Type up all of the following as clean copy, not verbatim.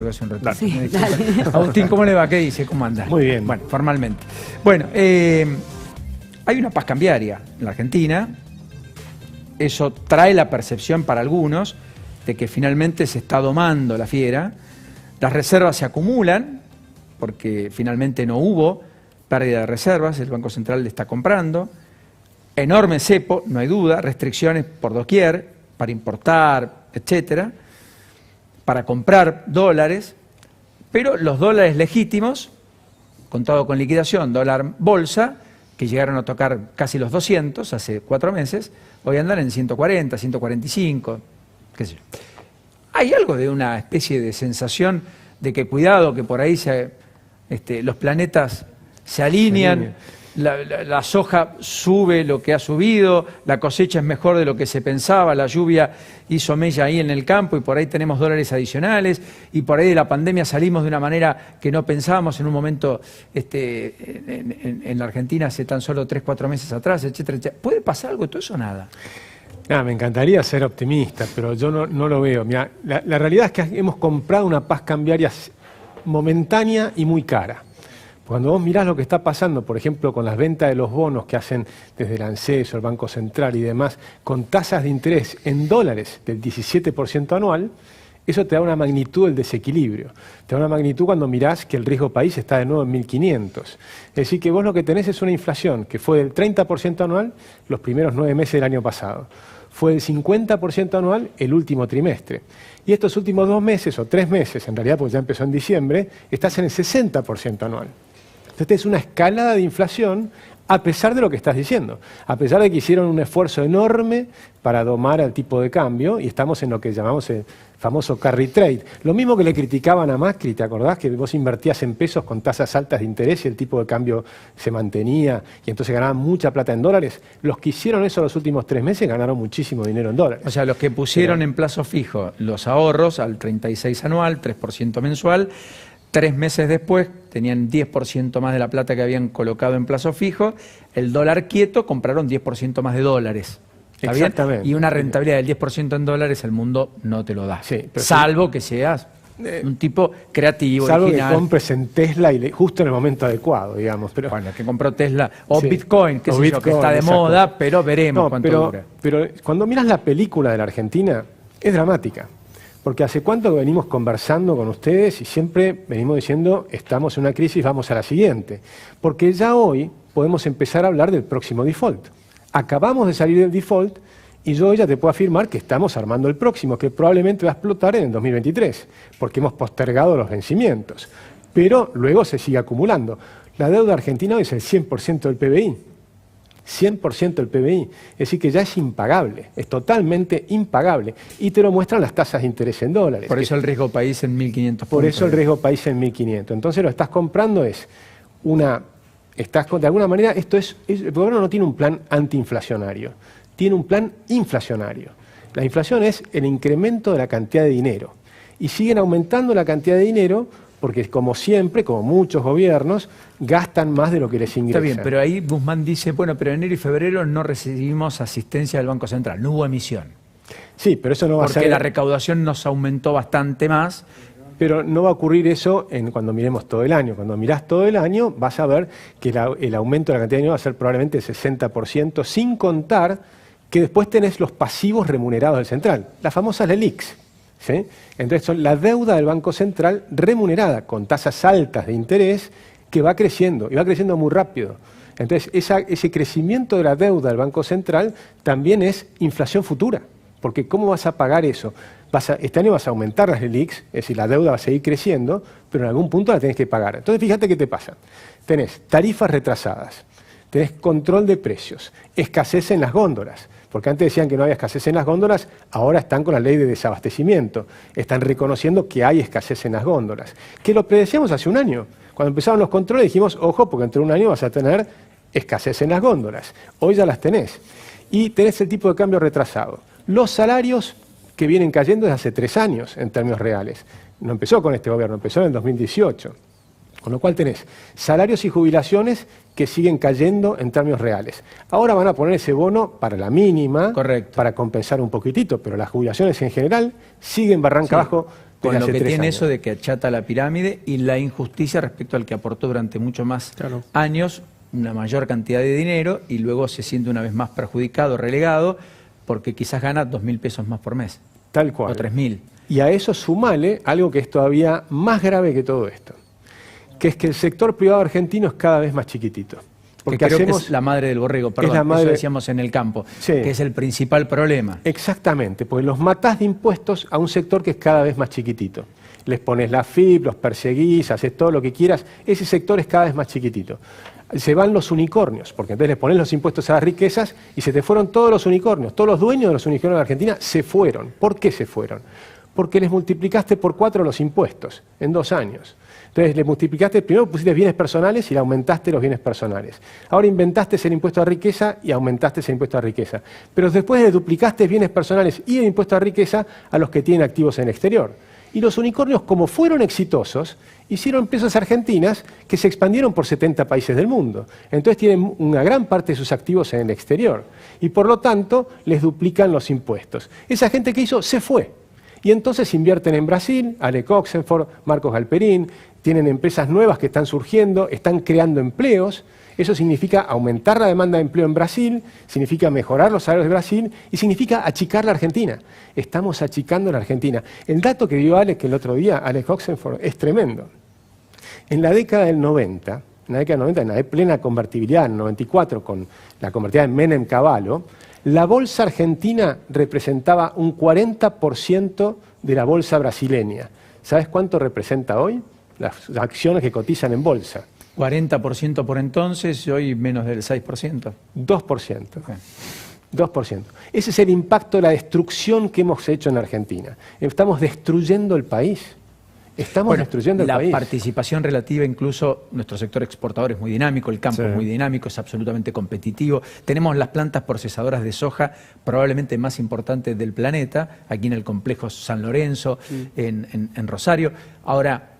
Hace un ratito. Sí, dale. Agustín, ¿cómo le va? ¿Qué dice? ¿Cómo anda? Muy bien. Bueno, formalmente. Bueno, hay una paz cambiaria en la Argentina. Eso trae la percepción para algunos de que finalmente se está domando la fiera. Las reservas se acumulan porque finalmente no hubo pérdida de reservas. El Banco Central le está comprando. Enorme cepo, no hay duda. Restricciones por doquier para importar, etcétera, para comprar dólares, pero los dólares legítimos, contado con liquidación, dólar bolsa, que llegaron a tocar casi los 200 hace 4 meses, hoy andan en 140, 145, qué sé yo. Hay algo de una especie de sensación de que cuidado, que por ahí los planetas se alinean, la soja sube lo que ha subido, la cosecha es mejor de lo que se pensaba, la lluvia hizo mella ahí en el campo y por ahí tenemos dólares adicionales y por ahí de la pandemia salimos de una manera que no pensábamos en un momento en la Argentina hace tan solo 3, 4 meses atrás, etcétera, etcétera. ¿Puede pasar algo de todo eso o nada? Me encantaría ser optimista, pero yo no lo veo. Mirá, la realidad es que hemos comprado una paz cambiaria momentánea y muy cara. Cuando vos mirás lo que está pasando, por ejemplo, con las ventas de los bonos que hacen desde el ANSES, el Banco Central y demás, con tasas de interés en dólares del 17% anual, eso te da una magnitud del desequilibrio. Te da una magnitud cuando mirás que el riesgo país está de nuevo en 1.500. Es decir, que vos lo que tenés es una inflación que fue del 30% anual los primeros 9 meses del año pasado. Fue del 50% anual el último trimestre. Y estos últimos 2 meses, o 3 meses, en realidad, porque ya empezó en diciembre, estás en el 60% anual. Entonces es una escalada de inflación a pesar de lo que estás diciendo, a pesar de que hicieron un esfuerzo enorme para domar al tipo de cambio y estamos en lo que llamamos el famoso carry trade. Lo mismo que le criticaban a Macri, ¿te acordás? Que vos invertías en pesos con tasas altas de interés y el tipo de cambio se mantenía y entonces ganaban mucha plata en dólares. Los que hicieron eso los últimos 3 meses ganaron muchísimo dinero en dólares. O sea, los que pusieron en plazo fijo los ahorros al 36 anual, 3% mensual, 3 meses después tenían 10% más de la plata que habían colocado en plazo fijo, el dólar quieto compraron 10% más de dólares. ¿Está Exactamente. bien? Y una rentabilidad del 10% en dólares el mundo no te lo da. Sí, salvo que seas un tipo creativo, salvo original. que compres en Tesla y justo en el momento adecuado, digamos. Pero, bueno, que compró Tesla o sí, Bitcoin, que, o sé Bitcoin, yo, que está de exacto. moda, pero veremos cuánto dura. Pero cuando miras la película de la Argentina, es dramática. Porque hace cuánto que venimos conversando con ustedes y siempre venimos diciendo estamos en una crisis, vamos a la siguiente. Porque ya hoy podemos empezar a hablar del próximo default. Acabamos de salir del default y yo ya te puedo afirmar que estamos armando el próximo, que probablemente va a explotar en el 2023, porque hemos postergado los vencimientos. Pero luego se sigue acumulando. La deuda argentina hoy es el 100% del PBI. 100% del PBI, es decir que ya es impagable, es totalmente impagable y te lo muestran las tasas de interés en dólares. Por eso el riesgo país en 1.500 puntos. Por eso el riesgo país en 1.500. Entonces lo estás comprando de alguna manera, el gobierno no tiene un plan antiinflacionario, tiene un plan inflacionario. La inflación es el incremento de la cantidad de dinero y siguen aumentando la cantidad de dinero porque como siempre, como muchos gobiernos, gastan más de lo que les ingresa. Está bien, pero ahí Guzmán dice, bueno, pero en enero y febrero no recibimos asistencia del Banco Central, no hubo emisión. Sí, pero eso no va a ser... Porque la recaudación nos aumentó bastante más. Pero no va a ocurrir eso cuando miremos todo el año. Cuando mirás todo el año vas a ver que el aumento de la cantidad de dinero va a ser probablemente el 60%, sin contar que después tenés los pasivos remunerados del central, las famosas LELIQs. ¿Sí? Entonces son la deuda del Banco Central remunerada con tasas altas de interés que va creciendo y va creciendo muy rápido. Entonces ese crecimiento de la deuda del Banco Central también es inflación futura, porque ¿cómo vas a pagar eso? Este año vas a aumentar las LELIQs, es decir, la deuda va a seguir creciendo, pero en algún punto la tenés que pagar. Entonces fíjate qué te pasa. Tenés tarifas retrasadas, tenés control de precios, escasez en las góndolas. Porque antes decían que no había escasez en las góndolas, ahora están con la ley de desabastecimiento. Están reconociendo que hay escasez en las góndolas. Que lo predecíamos hace un año. Cuando empezaron los controles dijimos, ojo, porque entre un año vas a tener escasez en las góndolas. Hoy ya las tenés. Y tenés el tipo de cambio retrasado. Los salarios que vienen cayendo desde hace 3 años en términos reales. No empezó con este gobierno, empezó en el 2018. Con lo cual tenés salarios y jubilaciones que siguen cayendo en términos reales. Ahora van a poner ese bono para la mínima, correcto, para compensar un poquitito, pero las jubilaciones en general siguen barranca abajo Con desde lo hace que 3 tiene años. eso de que achata la pirámide y la injusticia respecto al que aportó durante mucho más años una mayor cantidad de dinero y luego se siente una vez más perjudicado, relegado, porque quizás gana 2.000 pesos más por mes. Tal cual. O 3.000. Y a eso sumale algo que es todavía más grave que todo esto, que es que el sector privado argentino es cada vez más chiquitito. Porque creo que es la madre del borrego, perdón, la madre, eso decíamos en el campo, sí, que es el principal problema. Exactamente, porque los matás de impuestos a un sector que es cada vez más chiquitito. Les pones la FIP, los perseguís, haces todo lo que quieras, ese sector es cada vez más chiquitito. Se van los unicornios, porque entonces les pones los impuestos a las riquezas y se te fueron todos los unicornios. Todos los dueños de los unicornios de Argentina se fueron. ¿Por qué se fueron? Porque les multiplicaste por 4 los impuestos en 2 años. Entonces le multiplicaste, primero pusiste bienes personales y le aumentaste los bienes personales. Ahora inventaste el impuesto a riqueza y aumentaste ese impuesto a riqueza. Pero después le duplicaste bienes personales y el impuesto a riqueza a los que tienen activos en el exterior. Y los unicornios, como fueron exitosos, hicieron empresas argentinas que se expandieron por 70 países del mundo. Entonces tienen una gran parte de sus activos en el exterior. Y por lo tanto les duplican los impuestos. Esa gente que hizo se fue. Y entonces invierten en Brasil, Alec Oxenford, Marcos Galperín, tienen empresas nuevas que están surgiendo, están creando empleos. Eso significa aumentar la demanda de empleo en Brasil, significa mejorar los salarios de Brasil y significa achicar la Argentina. Estamos achicando la Argentina. El dato que dio Alec el otro día, Alec Oxenford, es tremendo. En la década del 90, en la plena convertibilidad, en el 94, con la convertibilidad en Menem-Cavallo, la bolsa argentina representaba un 40% de la bolsa brasileña. ¿Sabes cuánto representa hoy? Las acciones que cotizan en bolsa. 40% por entonces y hoy menos del 6%. 2%. Okay. 2%. Ese es el impacto de la destrucción que hemos hecho en Argentina. Estamos destruyendo el país. Estamos destruyendo el país. La participación relativa, incluso nuestro sector exportador es muy dinámico, el campo es muy dinámico, es absolutamente competitivo. Tenemos las plantas procesadoras de soja probablemente más importantes del planeta, aquí en el complejo San Lorenzo, en Rosario. Ahora,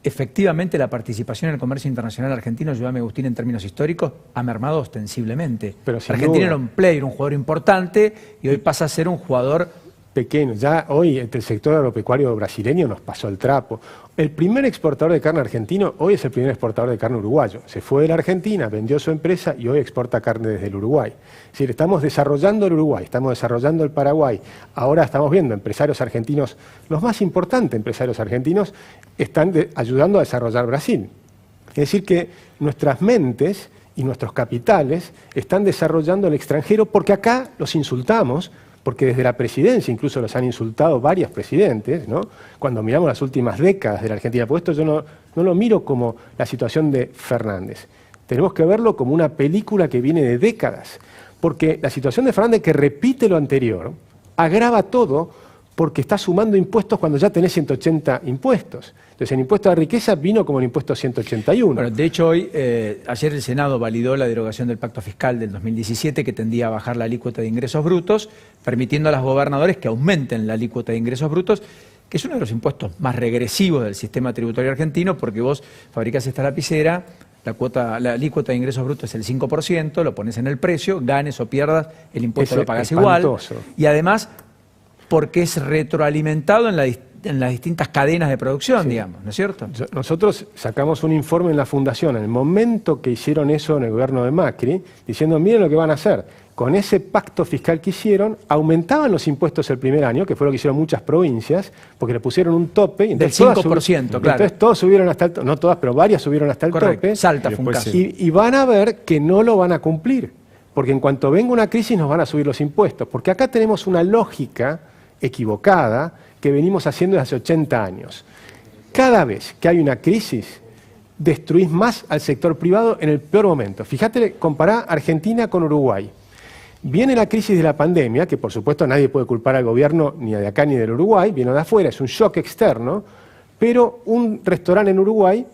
efectivamente la participación en el comercio internacional argentino, ayúdame Agustín, en términos históricos, ha mermado ostensiblemente. Pero sin Argentina duda. era un player, un jugador importante, y hoy pasa a ser un jugador pequeño. Ya hoy el sector agropecuario brasileño nos pasó el trapo. El primer exportador de carne argentino hoy es el primer exportador de carne uruguayo. Se fue de la Argentina, vendió su empresa y hoy exporta carne desde el Uruguay. Es decir, estamos desarrollando el Uruguay, estamos desarrollando el Paraguay. Ahora estamos viendo empresarios argentinos, los más importantes empresarios argentinos, están ayudando a desarrollar Brasil. Es decir, que nuestras mentes y nuestros capitales están desarrollando el extranjero porque acá los insultamos, porque desde la presidencia incluso los han insultado varios presidentes, ¿no? Cuando miramos las últimas décadas de la Argentina, por esto yo no lo miro como la situación de Fernández, tenemos que verlo como una película que viene de décadas, porque la situación de Fernández, que repite lo anterior, agrava todo porque está sumando impuestos cuando ya tenés 180 impuestos. Entonces el impuesto de riqueza vino como el impuesto 181. Bueno, de hecho hoy, ayer el Senado validó la derogación del Pacto Fiscal del 2017 que tendía a bajar la alícuota de ingresos brutos, permitiendo a los gobernadores que aumenten la alícuota de ingresos brutos, que es uno de los impuestos más regresivos del sistema tributario argentino, porque vos fabricás esta lapicera, la alícuota de ingresos brutos es el 5%, lo pones en el precio, ganes o pierdas, el impuesto lo pagás igual. Y además, porque es retroalimentado en las distintas cadenas de producción, digamos, ¿no es cierto? Nosotros sacamos un informe en la Fundación, en el momento que hicieron eso en el gobierno de Macri, diciendo, miren lo que van a hacer. Con ese pacto fiscal que hicieron, aumentaban los impuestos el primer año, que fue lo que hicieron muchas provincias, porque le pusieron un tope. Del 5%, claro. Entonces todos subieron hasta el tope, no todas, pero varias subieron hasta el tope. Salta fue un caso. Y van a ver que no lo van a cumplir, porque en cuanto venga una crisis nos van a subir los impuestos, porque acá tenemos una lógica equivocada que venimos haciendo desde hace 80 años. Cada vez que hay una crisis, destruís más al sector privado en el peor momento. Fíjate, compará Argentina con Uruguay. Viene la crisis de la pandemia, que por supuesto nadie puede culpar al gobierno ni de acá ni del Uruguay, viene de afuera, es un shock externo, pero un restaurante en Uruguay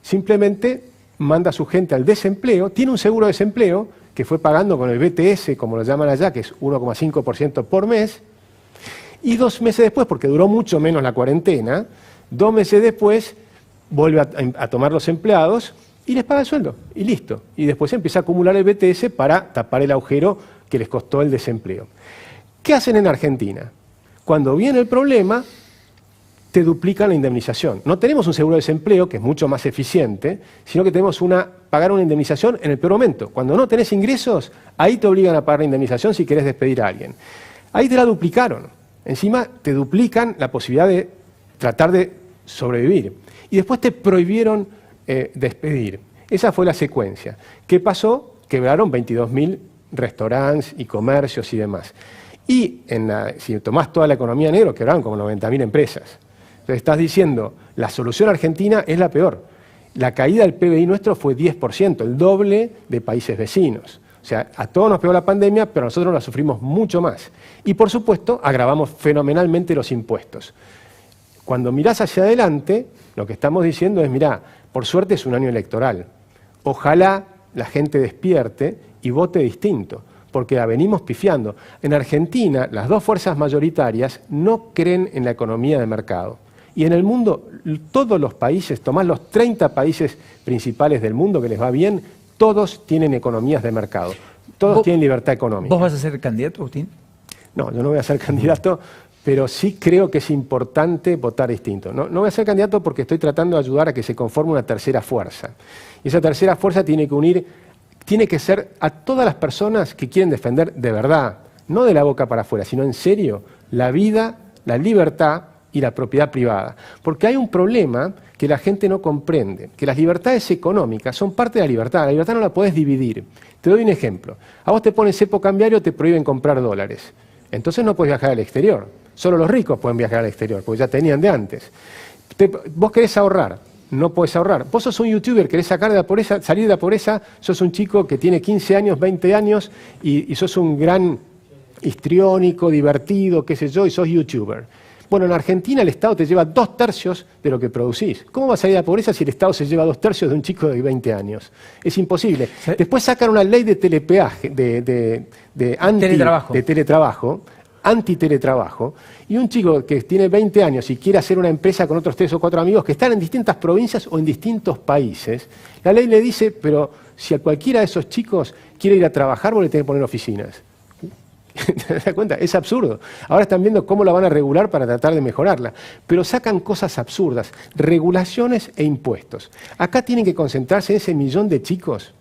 simplemente manda a su gente al desempleo, tiene un seguro de desempleo que fue pagando con el BTS, como lo llaman allá, que es 1,5% por mes, y 2 meses después, porque duró mucho menos la cuarentena, 2 meses después vuelve a tomar los empleados y les paga el sueldo, y listo. Y después empieza a acumular el BTS para tapar el agujero que les costó el desempleo. ¿Qué hacen en Argentina? Cuando viene el problema, te duplican la indemnización. No tenemos un seguro de desempleo, que es mucho más eficiente, sino que tenemos pagar una indemnización en el peor momento. Cuando no tenés ingresos, ahí te obligan a pagar la indemnización si querés despedir a alguien. Ahí te la duplicaron. Encima te duplican la posibilidad de tratar de sobrevivir. Y después te prohibieron despedir. Esa fue la secuencia. ¿Qué pasó? Quebraron 22.000 restaurantes y comercios y demás. Y si tomás toda la economía negra, quebraron como 90.000 empresas. Entonces estás diciendo, la solución argentina es la peor. La caída del PBI nuestro fue 10%, el doble de países vecinos. O sea, a todos nos pegó la pandemia, pero nosotros la sufrimos mucho más. Y por supuesto, agravamos fenomenalmente los impuestos. Cuando mirás hacia adelante, lo que estamos diciendo es, mirá, por suerte es un año electoral. Ojalá la gente despierte y vote distinto, porque la venimos pifiando. En Argentina, las dos fuerzas mayoritarias no creen en la economía de mercado. Y en el mundo, todos los países, tomás los 30 países principales del mundo que les va bien, todos tienen economías de mercado. Todos tienen libertad económica. ¿Vos vas a ser candidato, Agustín? No, yo no voy a ser candidato, pero sí creo que es importante votar distinto. No voy a ser candidato porque estoy tratando de ayudar a que se conforme una tercera fuerza. Y esa tercera fuerza tiene que ser a todas las personas que quieren defender de verdad, no de la boca para afuera, sino en serio, la vida, la libertad y la propiedad privada. Porque hay un problema que la gente no comprende, que las libertades económicas son parte de la libertad no la podés dividir. Te doy un ejemplo. A vos te ponen cepo cambiario, te prohíben comprar dólares. Entonces no podés viajar al exterior. Solo los ricos pueden viajar al exterior, porque ya tenían de antes. Vos querés ahorrar, no podés ahorrar. Vos sos un youtuber, querés salir de la pobreza, sos un chico que tiene 15 años, 20 años y sos un gran histriónico, divertido, qué sé yo, y sos youtuber. Bueno, en Argentina el Estado te lleva 2/3 de lo que producís. ¿Cómo vas a salir de la pobreza si el Estado se lleva 2/3 de un chico de 20 años? Es imposible. ¿Sí? Después sacan una ley de telepeaje, de teletrabajo, anti-teletrabajo, y un chico que tiene 20 años y quiere hacer una empresa con otros 3 o 4 amigos que están en distintas provincias o en distintos países, la ley le dice, pero si a cualquiera de esos chicos quiere ir a trabajar, vos le tenés que poner oficinas. ¿Te das cuenta? Es absurdo. Ahora están viendo cómo la van a regular para tratar de mejorarla. Pero sacan cosas absurdas, regulaciones e impuestos. Acá tienen que concentrarse en ese millón de chicos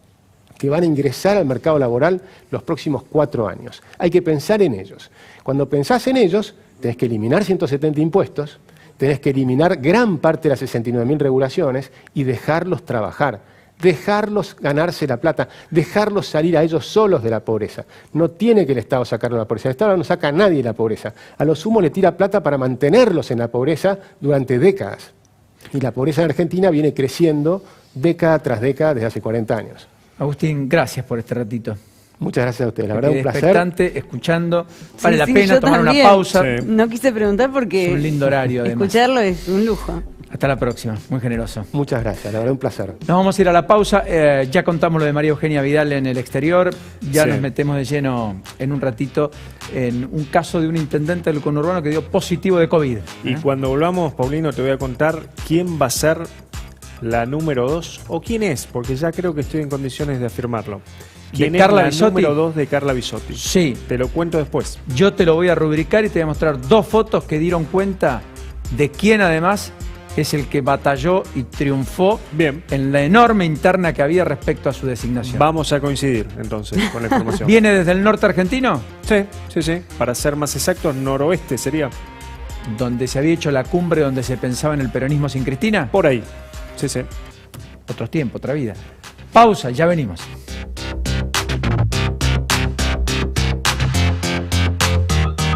que van a ingresar al mercado laboral los próximos 4 años. Hay que pensar en ellos. Cuando pensás en ellos, tenés que eliminar 170 impuestos, tenés que eliminar gran parte de las 69.000 regulaciones y dejarlos trabajar. Dejarlos ganarse la plata, dejarlos salir a ellos solos de la pobreza. No tiene que el Estado sacarlos de la pobreza. El Estado no saca a nadie de la pobreza. A lo sumo le tira plata para mantenerlos en la pobreza durante décadas. Y la pobreza en Argentina viene creciendo década tras década desde hace 40 años. Agustín, gracias por este ratito. Muchas gracias a ustedes, la verdad un placer. Expectante, escuchando. Vale la pena tomar una pausa. Sí. No quise preguntar porque es un lindo horario, además. Escucharlo es un lujo. Hasta la próxima, muy generoso. Muchas gracias, la verdad un placer. Nos vamos a ir a la pausa, ya contamos lo de María Eugenia Vidal en el exterior, ya nos metemos de lleno en un ratito en un caso de un intendente del conurbano que dio positivo de COVID. Y cuando volvamos, Paulino, te voy a contar quién va a ser la número 2, o quién es, porque ya creo que estoy en condiciones de afirmarlo. ¿Quién es la número 2 de Carla Bisotti? Sí. Te lo cuento después. Yo te lo voy a rubricar y te voy a mostrar 2 fotos que dieron cuenta de quién además es el que batalló y triunfó en la enorme interna que había respecto a su designación. Vamos a coincidir entonces con la información. ¿Viene desde el norte argentino? Sí. Para ser más exactos, noroeste sería. ¿Donde se había hecho la cumbre donde se pensaba en el peronismo sin Cristina? Por ahí. Sí. Otros tiempos, otra vida. Pausa, ya venimos.